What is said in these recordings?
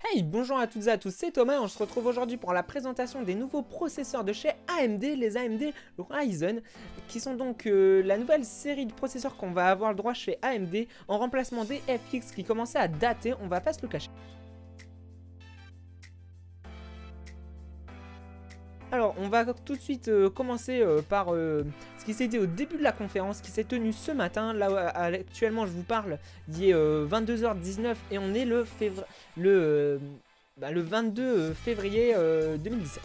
Hey, bonjour à toutes et à tous, c'est Thomas et on se retrouve aujourd'hui pour la présentation des nouveaux processeurs de chez AMD, les AMD Ryzen, qui sont donc la nouvelle série de processeurs qu'on va avoir le droit chez AMD en remplacement des FX qui commençaient à dater, on va pas se le cacher. Alors, on va tout de suite commencer par ce qui s'est dit au début de la conférence qui s'est tenue ce matin. Là, actuellement, je vous parle, il est 22h19 et on est le 22 février 2017.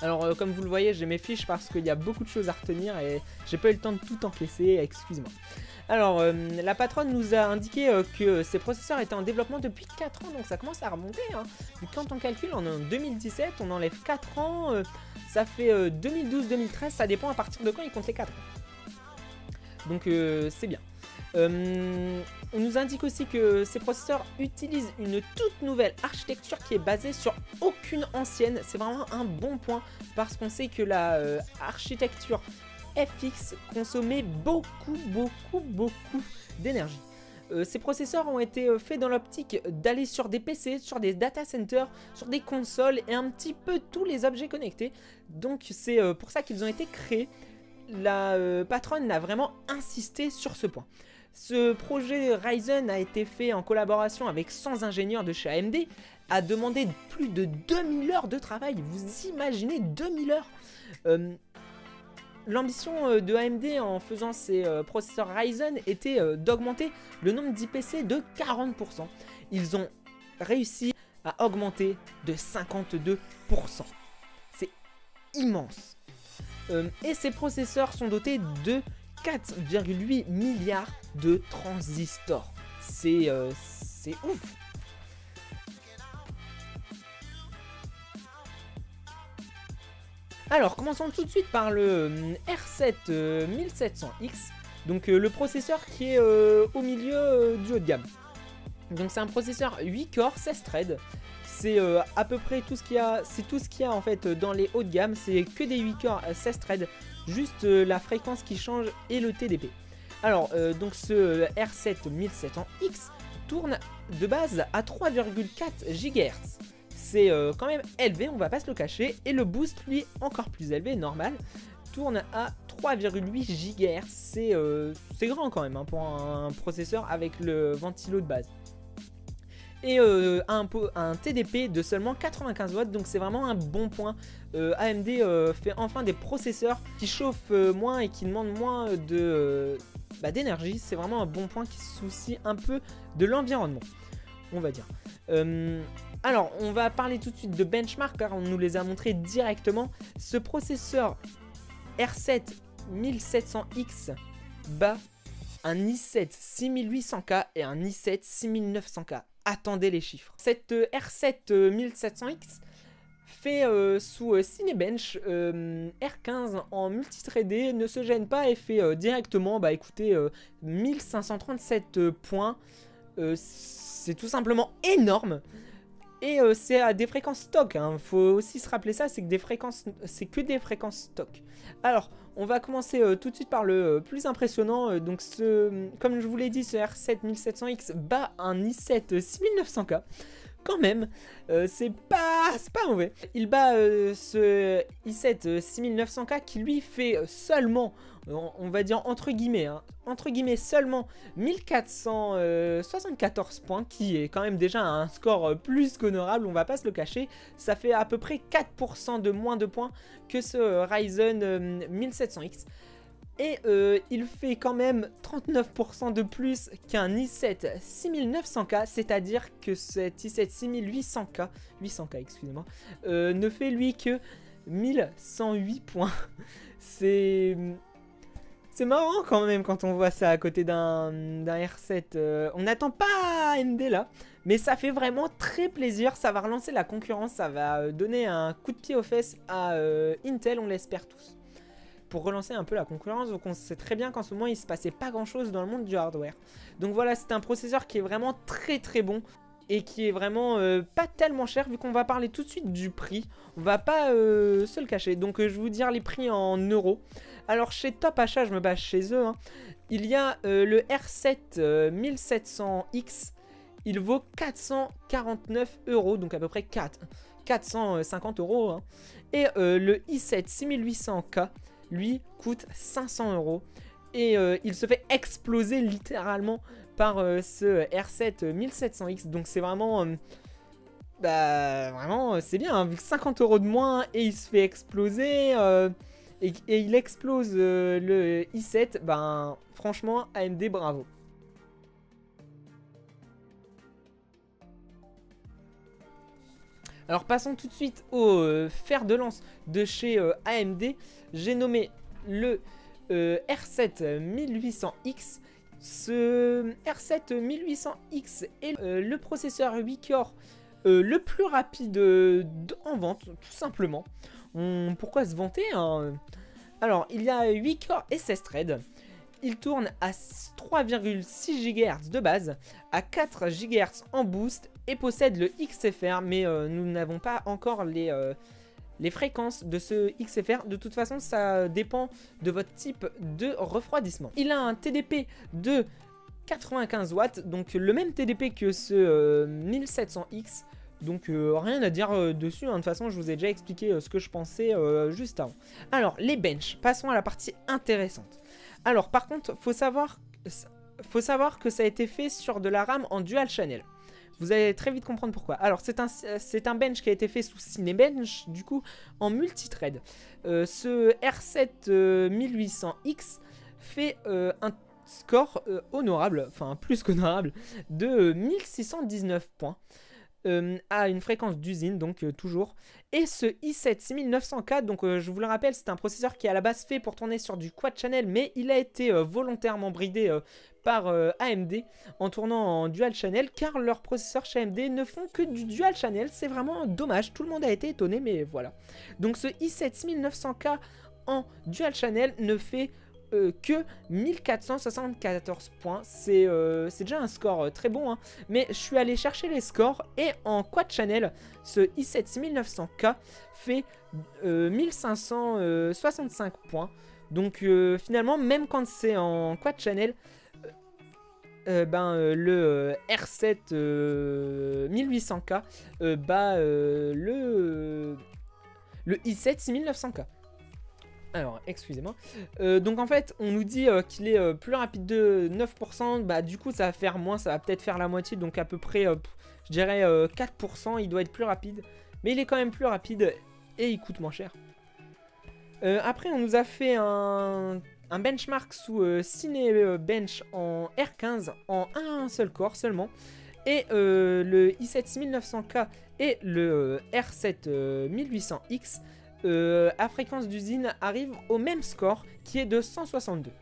Alors, comme vous le voyez, j'ai mes fiches parce qu'il y a beaucoup de choses à retenir et j'ai pas eu le temps de tout encaisser, excusez-moi. Alors, la patronne nous a indiqué que ces processeurs étaient en développement depuis 4 ans, donc ça commence à remonter. Hein. Quand on calcule, on est en 2017, on enlève 4 ans, ça fait 2012-2013, ça dépend à partir de quand ils comptent les 4 ans. Donc, c'est bien. On nous indique aussi que ces processeurs utilisent une toute nouvelle architecture qui est basée sur aucune ancienne. C'est vraiment un bon point parce qu'on sait que la architecture FX consommait beaucoup d'énergie. Ces processeurs ont été faits dans l'optique d'aller sur des PC, sur des data centers, sur des consoles et un petit peu tous les objets connectés. Donc c'est pour ça qu'ils ont été créés. La patronne a vraiment insisté sur ce point. Ce projet Ryzen a été fait en collaboration avec 100 ingénieurs de chez AMD, a demandé plus de 2000 heures de travail. Vous imaginez 2000 heures L'ambition de AMD en faisant ces processeurs Ryzen était d'augmenter le nombre d'IPC de 40%. Ils ont réussi à augmenter de 52%. C'est immense. Et ces processeurs sont dotés de 4,8 milliards de transistors. C'est ouf. Alors, commençons tout de suite par le R7 1700X, donc le processeur qui est au milieu du haut de gamme. Donc c'est un processeur 8 corps, 16 threads. C'est à peu près tout ce qu'il y a, c'est tout ce qu'il y a en fait dans les hauts de gamme, c'est que des 8 corps, 16 threads, juste la fréquence qui change et le TDP. Alors, donc ce R7 1700X tourne de base à 3,4 GHz. C'est quand même élevé, on va pas se le cacher, et le boost lui encore plus élevé, normal, tourne à 3,8 GHz, c'est grand quand même hein, pour un processeur avec le ventilo de base. Et un TDP de seulement 95 watts, donc c'est vraiment un bon point. AMD fait enfin des processeurs qui chauffent moins et qui demandent moins d'énergie, c'est vraiment un bon point qui se soucie un peu de l'environnement, on va dire. Alors, on va parler tout de suite de benchmark car on nous les a montrés directement. Ce processeur R7 1700X bat un i7 6800K et un i7 6900K. Attendez les chiffres. Cette R7 1700X fait sous Cinebench R15 en multithreadé, ne se gêne pas et fait directement, bah écoutez, 1537 points. C'est tout simplement énorme. Et c'est à des fréquences stock, hein. Faut aussi se rappeler ça, c'est que des fréquences stock. Alors, on va commencer tout de suite par le plus impressionnant. Donc, comme je vous l'ai dit, ce R7 1700X bat un i7 6900K. Quand même, c'est pas mauvais. Il bat ce i7 6900K qui lui fait seulement, on va dire entre guillemets seulement 1474 points, qui est quand même déjà un score plus qu'honorable, on va pas se le cacher. Ça fait à peu près 4% de moins de points que ce Ryzen 1700X. Et il fait quand même 39% de plus qu'un i7 6900K, c'est-à-dire que cet i7 800K excusez-moi, ne fait lui que 1108 points. C'est marrant quand même quand on voit ça à côté d'un R7. On n'attend pas AMD là, mais ça fait vraiment très plaisir. Ça va relancer la concurrence, ça va donner un coup de pied aux fesses à Intel, on l'espère tous. Pour relancer un peu la concurrence, donc on sait très bien qu'en ce moment il se passait pas grand chose dans le monde du hardware. Donc voilà, c'est un processeur qui est vraiment très bon et qui est vraiment pas tellement cher, vu qu'on va parler tout de suite du prix. On va pas se le cacher, donc je vais vous dire les prix en euros. Alors chez Top Achat, je me base chez eux, hein, il y a le R7 1700X il vaut 449 €, donc à peu près 450 €. Hein. Et le i7 6800K, lui, coûte 500 €. Et il se fait exploser littéralement par ce R7 1700X. Donc c'est vraiment... bah vraiment c'est bien, hein, vu que 50 € de moins et il se fait exploser... et il explose le i7, ben franchement AMD bravo. Alors passons tout de suite au fer de lance de chez AMD. J'ai nommé le R7 1800X. Ce R7 1800X est le processeur 8 corps le plus rapide en vente, tout simplement. Pourquoi se vanter, hein? Alors, il y a 8 corps et 16 threads. Il tourne à 3,6 GHz de base, à 4 GHz en boost et possède le XFR, mais nous n'avons pas encore les fréquences de ce XFR. De toute façon, ça dépend de votre type de refroidissement. Il a un TDP de 95 watts, donc le même TDP que ce 1700X. Donc rien à dire dessus, hein. De toute façon je vous ai déjà expliqué ce que je pensais juste avant. Alors les benches, passons à la partie intéressante. Alors par contre faut savoir que ça a été fait sur de la RAM en dual channel. Vous allez très vite comprendre pourquoi. Alors c'est un bench qui a été fait sous Cinebench, du coup en multithread. Ce R7 1800X fait un score honorable, enfin plus qu'honorable, de 1619 points. À une fréquence d'usine, donc toujours. Et ce i7 6900K, donc je vous le rappelle, c'est un processeur qui est à la base fait pour tourner sur du quad channel, mais il a été volontairement bridé par AMD en tournant en dual channel, car leurs processeurs chez AMD ne font que du dual channel. C'est vraiment dommage, tout le monde a été étonné, mais voilà. Donc ce i7 6900K en dual channel ne fait que 1474 points. C'est déjà un score très bon, hein. Mais je suis allé chercher les scores et en quad channel, ce i7 6900K fait 1565 points. Donc finalement, même quand c'est en quad channel, le R7 1800K bat le i7 6900K. Alors, excusez-moi. Donc en fait, on nous dit qu'il est plus rapide de 9%. Bah du coup, ça va faire moins, ça va peut-être faire la moitié. Donc à peu près, je dirais 4%. Il doit être plus rapide. Mais il est quand même plus rapide et il coûte moins cher. Après, on nous a fait un benchmark sous Cinebench en R15 en un seul corps seulement. Et le i7 6900K et le R7 1800X à fréquence d'usine arrive au même score qui est de 162.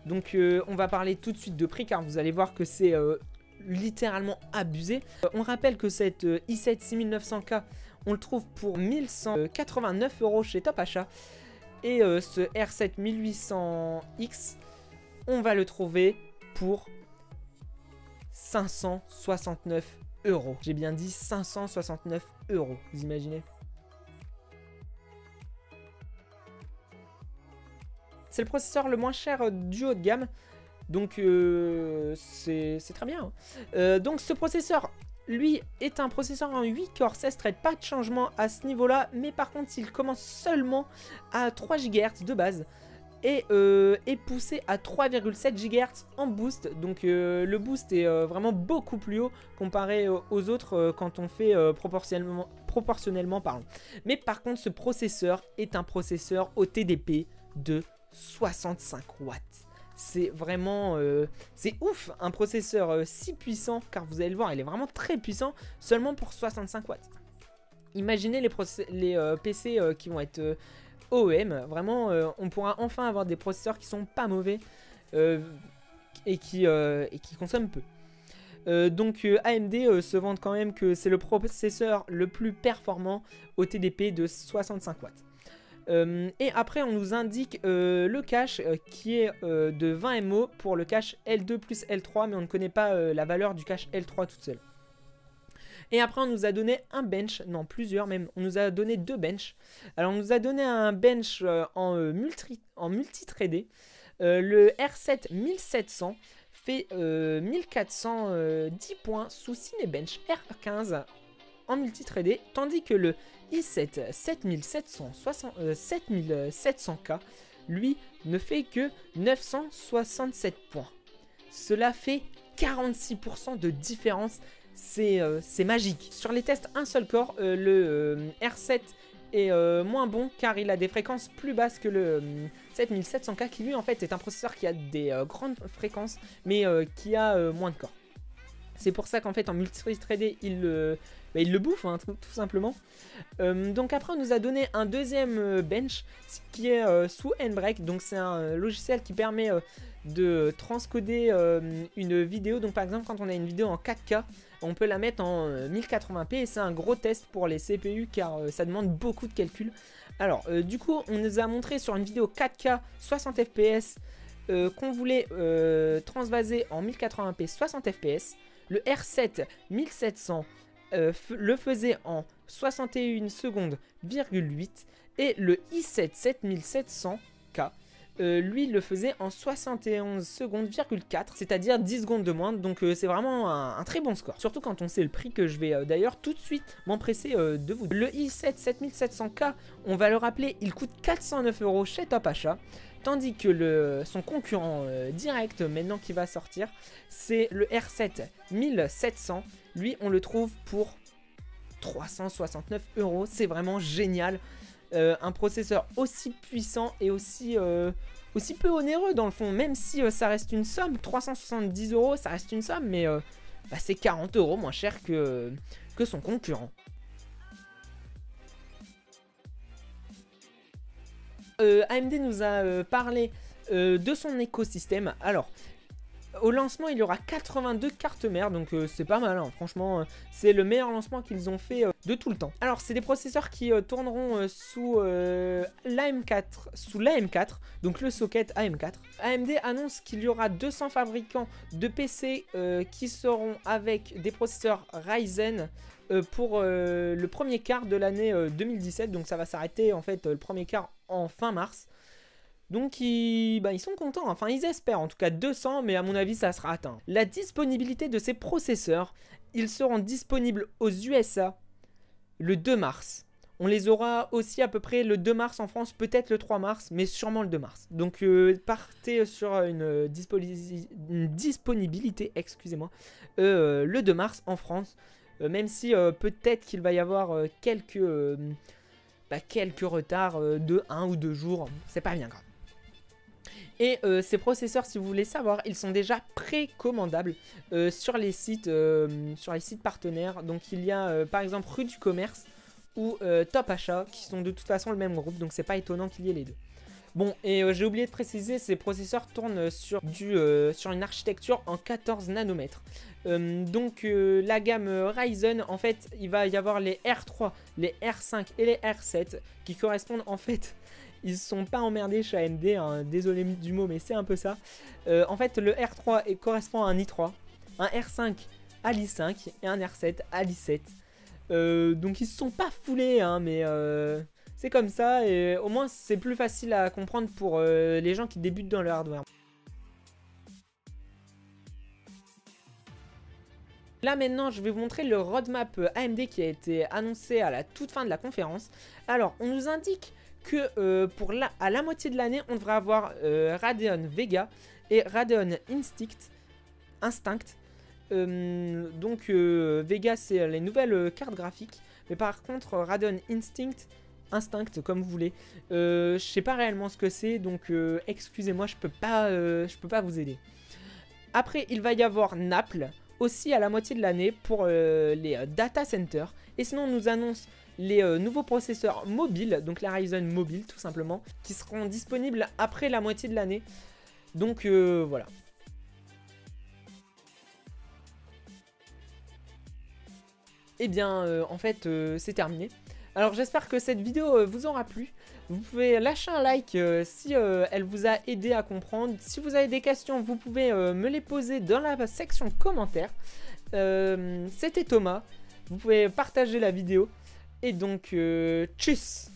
Donc on va parler tout de suite de prix car vous allez voir que c'est littéralement abusé. On rappelle que cette i7 6900K on le trouve pour 1189 € chez Top Achat. Et ce R7 1800X on va le trouver pour 569 €. J'ai bien dit 569 €, vous imaginez? C'est le processeur le moins cher du haut de gamme. Donc c'est très bien. Donc ce processeur, lui, est un processeur en 8 corps 16 threads. Pas de changement à ce niveau-là. Mais par contre, il commence seulement à 3 GHz de base. Et est poussé à 3,7 GHz en boost. Donc le boost est vraiment beaucoup plus haut comparé aux autres quand on fait proportionnellement parlant. Mais par contre, ce processeur est un processeur au TDP de 65 watts. C'est vraiment c'est ouf, un processeur si puissant, car vous allez le voir, il est vraiment très puissant seulement pour 65 watts. Imaginez les PC qui vont être OEM, vraiment on pourra enfin avoir des processeurs qui sont pas mauvais et qui consomment peu. Donc AMD se vante quand même que c'est le processeur le plus performant au TDP de 65 watts. Et après on nous indique le cache qui est de 20 MO pour le cache L2 plus L3, mais on ne connaît pas la valeur du cache L3 toute seule. Et après on nous a donné un bench, non plusieurs même, on nous a donné deux benches. Alors on nous a donné un bench en multithreadé. Le R7 1700 fait 1410 points sous Cinebench R15 en multithreadé, tandis que le i7 7700K, lui, ne fait que 967 points. Cela fait 46% de différence, c'est magique. Sur les tests un seul corps, le R7 est moins bon car il a des fréquences plus basses que le 7700K qui lui en fait est un processeur qui a des grandes fréquences mais qui a moins de corps. C'est pour ça qu'en fait en multithreadé il le bouffe hein, tout simplement. Donc après on nous a donné un deuxième bench qui est sous Handbrake. Donc c'est un logiciel qui permet de transcoder une vidéo. Donc par exemple quand on a une vidéo en 4K, on peut la mettre en 1080p et c'est un gros test pour les CPU car ça demande beaucoup de calculs. Alors du coup on nous a montré sur une vidéo 4K 60 fps qu'on voulait transvaser en 1080p 60 fps. Le R7 1700 le faisait en 61 secondes, et le i7 7700K lui le faisait en 71 secondes, c'est-à-dire 10 secondes de moins. Donc c'est vraiment un très bon score. Surtout quand on sait le prix que je vais d'ailleurs tout de suite m'empresser de vous. Le i7 7700K, on va le rappeler, il coûte 409 € chez Top Achat. Tandis que son concurrent direct maintenant qui va sortir, c'est le R7 1700. Lui, on le trouve pour 369 €. C'est vraiment génial. Un processeur aussi puissant et aussi peu onéreux dans le fond. Même si ça reste une somme, 370 €, ça reste une somme, mais c'est 40 € moins cher que son concurrent. AMD nous a parlé de son écosystème. Alors, au lancement, il y aura 82 cartes mères, donc c'est pas mal, hein. Franchement, c'est le meilleur lancement qu'ils ont fait de tout le temps. Alors, c'est des processeurs qui tourneront sous l'AM4, donc le socket AM4. AMD annonce qu'il y aura 200 fabricants de PC qui seront avec des processeurs Ryzen pour le premier quart de l'année 2017, donc ça va s'arrêter en fait le premier quart en fin mars. Donc ils sont contents, enfin ils espèrent en tout cas 200, mais à mon avis ça sera atteint. La disponibilité de ces processeurs, ils seront disponibles aux USA le 2 mars. On les aura aussi à peu près le 2 mars en France, peut-être le 3 mars, mais sûrement le 2 mars. Donc partez sur une disponibilité, excusez-moi, le 2 mars en France. Même si peut-être qu'il va y avoir quelques retards de 1 ou 2 jours, c'est pas bien grave. Et ces processeurs, si vous voulez savoir, ils sont déjà précommandables sur les sites partenaires. Donc il y a par exemple Rue du Commerce ou Top Achat qui sont de toute façon le même groupe, donc c'est pas étonnant qu'il y ait les deux. Bon, et j'ai oublié de préciser, ces processeurs tournent sur une architecture en 14 nanomètres. Donc la gamme Ryzen, en fait, il va y avoir les R3, les R5 et les R7 qui correspondent en fait... Ils sont pas emmerdés chez AMD, hein, désolé du mot, mais c'est un peu ça. En fait, le R3 correspond à un i3, un R5 à l'i5 et un R7 à l'i7. Donc ils se sont pas foulés, hein, mais c'est comme ça. Et au moins, c'est plus facile à comprendre pour les gens qui débutent dans le hardware. Là maintenant, je vais vous montrer le roadmap AMD qui a été annoncé à la toute fin de la conférence. Alors, on nous indique que à la moitié de l'année, on devrait avoir Radeon Vega et Radeon Instinct. Donc Vega, c'est les nouvelles cartes graphiques. Mais par contre, Radeon Instinct, comme vous voulez, je sais pas réellement ce que c'est. Donc excusez-moi, je peux pas vous aider. Après, il va y avoir Naples aussi à la moitié de l'année pour les data centers. Et sinon, on nous annonce les nouveaux processeurs mobiles, donc la Ryzen mobile tout simplement, qui seront disponibles après la moitié de l'année. Donc voilà. Et bien en fait c'est terminé. Alors j'espère que cette vidéo vous aura plu. Vous pouvez lâcher un like si elle vous a aidé à comprendre. Si vous avez des questions, vous pouvez me les poser dans la section commentaires. C'était Thomas. Vous pouvez partager la vidéo. Et donc, tchuss!